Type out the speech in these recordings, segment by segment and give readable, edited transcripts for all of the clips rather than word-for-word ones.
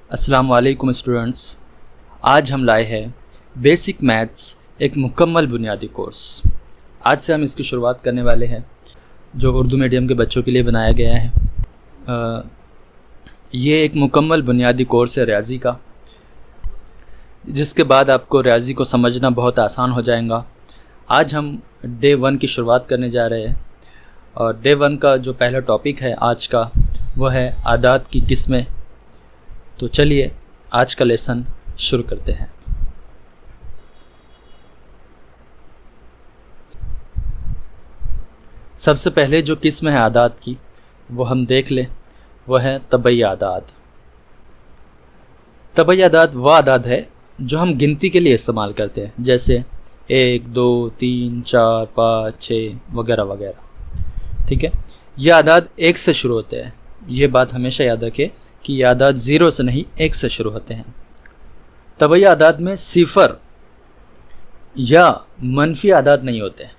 अस्सलाम वालेकुम स्टूडेंट्स। आज हम लाए हैं बेसिक मैथ्स एक मुकम्मल बुनियादी कोर्स। आज से हम इसकी शुरुआत करने वाले हैं जो उर्दू मीडियम के बच्चों के लिए बनाया गया है। ये एक मुकम्मल बुनियादी कोर्स है रियाजी का, जिसके बाद आपको रियाजी को समझना बहुत आसान हो जाएगा। आज हम डे 1 की शुरुआत करने जा रहे हैं और डे 1 का जो पहला टॉपिक है आज का वह है आदात की किस्में। तो चलिए आज का लेसन शुरू करते हैं। सबसे पहले जो किस्म है आदात की वो हम देख लें, वह है तबई आदात। तबई आदात वह आदात है जो हम गिनती के लिए इस्तेमाल करते हैं, जैसे 1, 2, 3, 4, 5, 6 वगैरह वगैरह। ठीक है, ये आदात 1 से शुरू होते हैं। ये बात हमेशा याद रखें कि ये आदात 0 से नहीं 1 से शुरू होते हैं। तबई आदात में सिफर या मनफी आदात नहीं होते।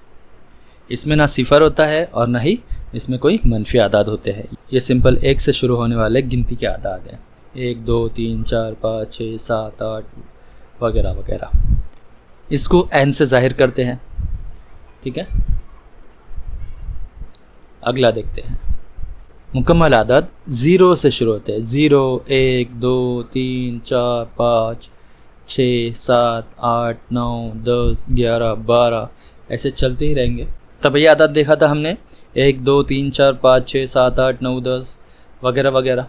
इसमें ना सिफर होता है और ना ही इसमें कोई मनफी आदात होते हैं। ये सिंपल 1 से शुरू होने वाले गिनती के आदात हैं। 1, 2, 3, 4, 5, 6, 7, 8 वगैरह वगैरह। इसको n से जाहिर करते हैं। ठीक है, अगला देखते हैं। मुकम्मल आदात 0 से शुरू होते हैं। 0, 1, 2, 3, 4, 5, 6, 7, 8, 9, 10, 11, 12 ऐसे चलते ही रहेंगे। तब ये आदात देखा था हमने 1, 2, 3, 4, 5, 6, 7, 8, 9, 10 वगैरह वगैरह।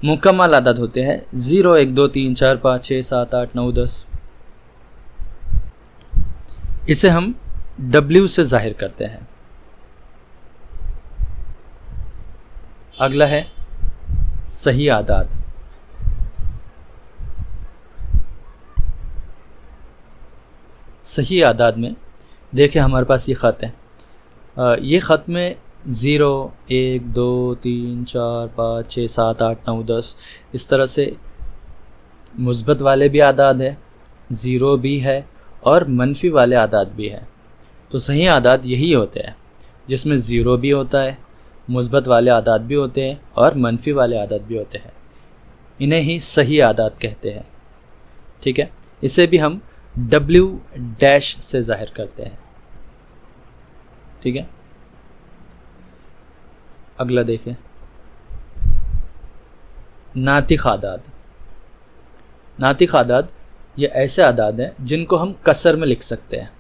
मुकम्मल आदात होते हैं 0, 1, 2, 3, 4, 5, 6, 7, 8, 9, 10। इसे हम W से जाहिर करते हैं। अगला है सही आदात। सही आदात में देखिए हमारे पास ये ख़त है। ये ख़त में 0, 1, 2, 3, 4, 5, 6, 7, 8, 9, 10 इस तरह से मुस्बत वाले भी आदात है, 0 भी है और मनफी वाले आदात भी है। तो सही आदात यही होते हैं जिसमें 0 भी होता है, मुस्बत वाले आदात भी होते हैं और मनफी वाले आदात भी होते हैं। इन्हें ही सही आदात कहते हैं। ठीक है, इसे भी हम W' से जाहिर करते हैं। ठीक है, अगला देखें नातिक आदात। नातिक आदात ये ऐसे आदात हैं जिनको हम कसर में लिख सकते हैं।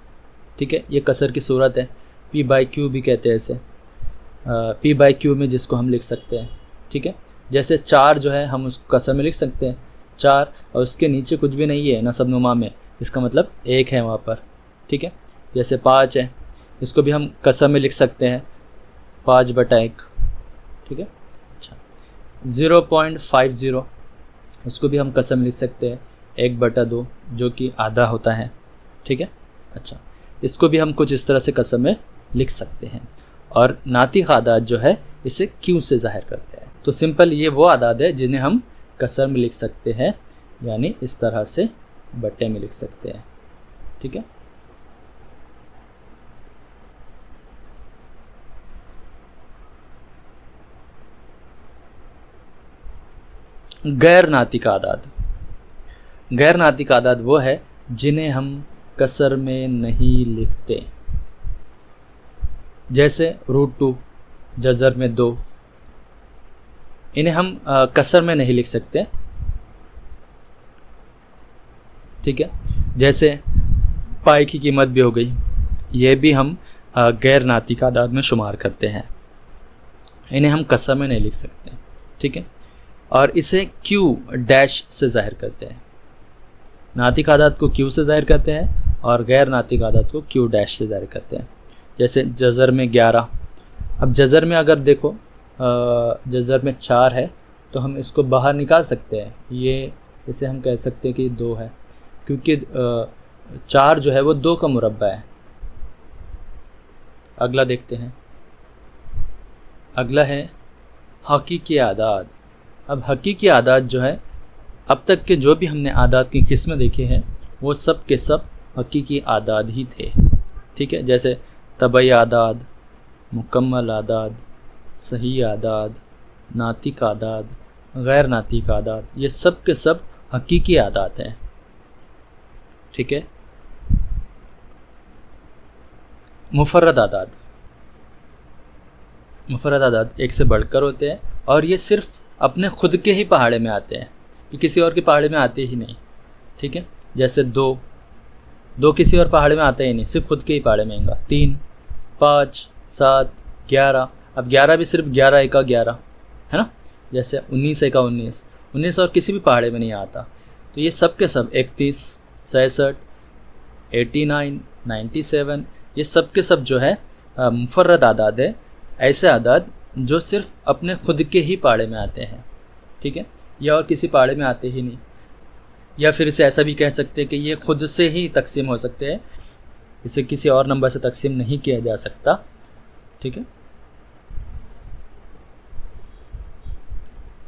ठीक है, ये कसर की सूरत है, P/Q भी कहते हैं इसे। P/Q में जिसको हम लिख सकते हैं। ठीक है, जैसे 4 जो है हम उसको कसर में लिख सकते हैं 4 और उसके नीचे कुछ भी नहीं है नसब नुमा में, इसका मतलब 1 है वहाँ पर। ठीक है, जैसे 5 है, इसको भी हम कसर में लिख सकते हैं 5/1। ठीक है, अच्छा 0.50 इसको भी हम कसर में लिख सकते हैं 1/2 जो कि आधा होता है। ठीक है, अच्छा इसको भी हम कुछ इस तरह से कसर में लिख सकते हैं। और नातिक आदात जो है इसे Q से जाहिर करते हैं। तो सिंपल ये वो आदात है जिन्हें हम कसर में लिख सकते हैं, यानी इस तरह से बट्टे में लिख सकते हैं। ठीक है, गैर नातिक आदात। गैर नातिक आदात वो है जिन्हें हम कसर में नहीं लिखते, जैसे √2 जज़र में 2। इन्हें हम कसर में नहीं लिख सकते। ठीक है, जैसे पाई की कीमत भी हो गई, ये भी हम गैर नातिक आदात में शुमार करते हैं। इन्हें हम कसर में नहीं लिख सकते। ठीक है, और इसे Q' से जाहिर करते हैं। नातिक आदात को Q से जाहिर करते हैं और गैर नातिक आदात को Q' से जाहिर करते हैं। जैसे जज़र में 11। अब जज़र में अगर देखो जज़र में 4 है तो हम इसको बाहर निकाल सकते हैं। ये इसे हम कह सकते हैं कि 2 है, क्योंकि 4 जो है वो 2 का मुरब्बा है। अगला देखते हैं। अगला है हकीकी आदात। अब हकीकी आदात जो है, अब तक के जो भी हमने आदात की किस्में देखी हैं वो सब के सब हकीकी आदात ही थे। ठीक है, जैसे तबई आदात, मुकम्मल आदात, सही आदात, नातिक आदात, गैर नातीक आदाद, ये सब के सब हकीकी आदाद हैं। ठीक है। मुफर्रद आदाद, मुफर्रद आदाद एक से बढ़कर होते हैं और ये सिर्फ अपने खुद के ही पहाड़े में आते हैं, ये किसी और के पहाड़े में आते ही नहीं। ठीक है। जैसे दो, दो किसी और पहाड़े में आता ही नहीं, सिर्फ खुद के ही पहाड़े में आएगा। 3, 5, 7, 11। अब 11 भी सिर्फ 11 एका 11 है ना। जैसे 19 एका 19, 19 और किसी भी पहाड़े में नहीं आता। तो ये सब के सब 31, 66, 89, 97, ये सब के सब जो है मुफर्रद आदाद है, ऐसे आदाद जो सिर्फ अपने खुद के ही पहाड़े में आते हैं। ठीक है। या और किसी पहाड़े में आते ही नहीं। या फिर इसे ऐसा भी कह सकते हैं कि ये खुद से ही तकसीम हो सकते हैं, इसे किसी और नंबर से तकसीम नहीं किया जा सकता। ठीक है।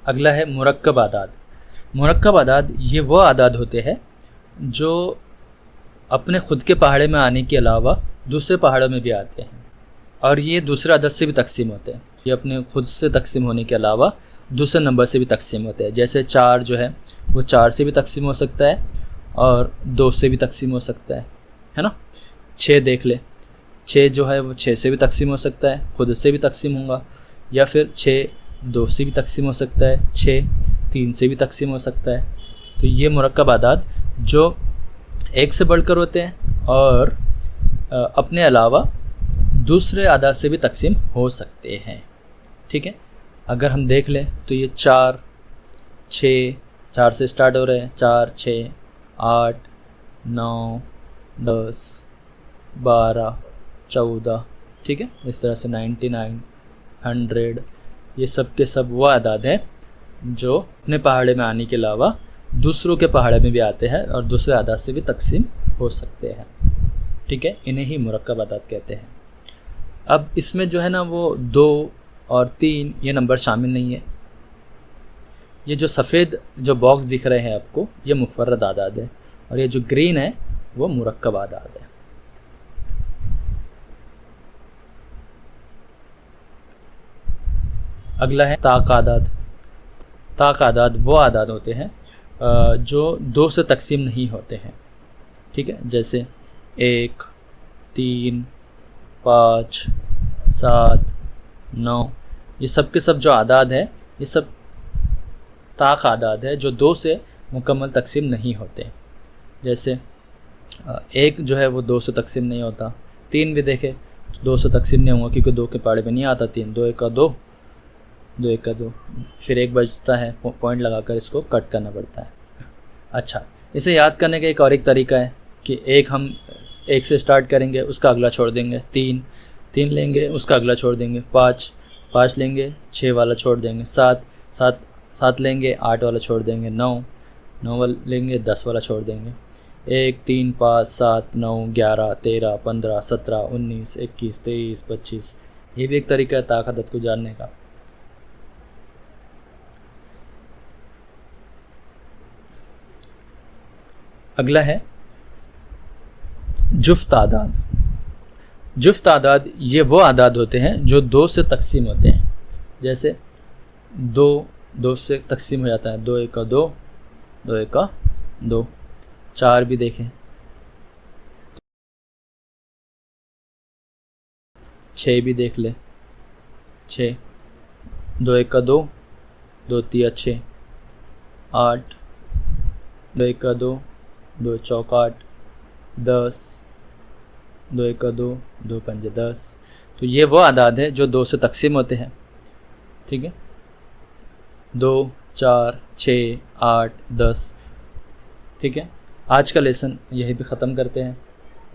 अगला है मुरक्कब आदाद। मुरक्कब आदाद ये वो आदाद होते हैं जो अपने खुद के पहाड़े में आने के अलावा दूसरे पहाड़ों में भी आते हैं और ये दूसरे आदद से भी तकसीम होते हैं। ये अपने खुद से तकसीम होने के अलावा दूसरे नंबर से भी तकसीम होते हैं। जैसे 4 जो है वो 4 से भी तकसीम हो सकता है और 2 से भी तकसीम हो सकता है ना। 6 देख ले, 6 जो है वो 6 से भी तकसीम हो सकता है, खुद से भी तकसीम होगा। या फिर 6 2 से भी तकसीम हो सकता है, 6 3 से भी तकसीम हो सकता है। तो ये मुरक्कब आदाद जो एक से बढ़कर होते हैं और अपने अलावा दूसरे आदाद से भी तकसीम हो सकते हैं। ठीक है। अगर हम देख लें तो ये 4, 6, 4 से स्टार्ट हो रहे हैं, 4, 6, 8, 9, 10, 12, 14। ठीक है। इस तरह से 99, 100, ये सब के सब वो आदाद हैं जो अपने पहाड़े में आने के अलावा दूसरों के पहाड़े में भी आते हैं और दूसरे आदाद से भी तकसीम हो सकते हैं। ठीक है। इन्हें ही मुरक्कब आदाद कहते हैं। अब इसमें जो है ना वो 2 और 3 ये नंबर शामिल नहीं है। ये जो सफ़ेद जो बॉक्स दिख रहे हैं आपको, ये मुफर्रद आदाद है और ये जो ग्रीन है वो मुरक्कब आदाद है। अगला है ताक आदाद। ताक आदाद वो आदाद होते हैं जो 2 से तकसीम नहीं होते हैं। ठीक है। जैसे 1, 3, 5, 7, 9, ये सब के सब जो आदाद है ये सब ताक आदाद है जो 2 से मुकम्मल तकसीम नहीं होते। जैसे 1 जो है वो 2 से तकसीम नहीं होता। 3 भी देखे तो 2 से तकसीम नहीं होगा क्योंकि 2 के पहाड़े में नहीं आता 3। 2 1 2, 2 1 2, फिर 1 बचता है, पॉइंट लगाकर इसको कट करना पड़ता है। अच्छा, इसे याद करने का एक तरीका है कि हम 1 से स्टार्ट करेंगे, उसका अगला छोड़ देंगे। 3 लेंगे, उसका अगला छोड़ देंगे। 5 लेंगे, 6 वाला छोड़ देंगे। 7 लेंगे, 8 वाला छोड़ देंगे। 9 वाला लेंगे, 10 वाला छोड़ देंगे। 1 3 5 7 9 11 13 15 17 19 21 23 25। ये भी एक तरीका है ताक आदत को जानने का। अगला है जुफ्त आदाद। जुफ्त आदाद ये वो आदाद होते हैं जो 2 से तकसीम होते हैं। जैसे 2 से तकसीम हो जाता है। 2 1 2, 2 1 2। 4 भी देखें, 6 भी देख ले, 6, 2 1 2, 2 3 6, 8, 2 1 2, 2 4 8, 10, 2 1 2, 2 5 10। तो ये वो आदाद है जो 2 से तकसीम होते हैं। ठीक है। 2 4 6 8 10। ठीक है। आज का लेसन यहीं पे ख़त्म करते हैं,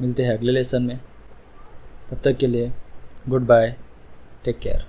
मिलते हैं अगले लेसन में। तब तक के लिए गुड बाय, टेक केयर।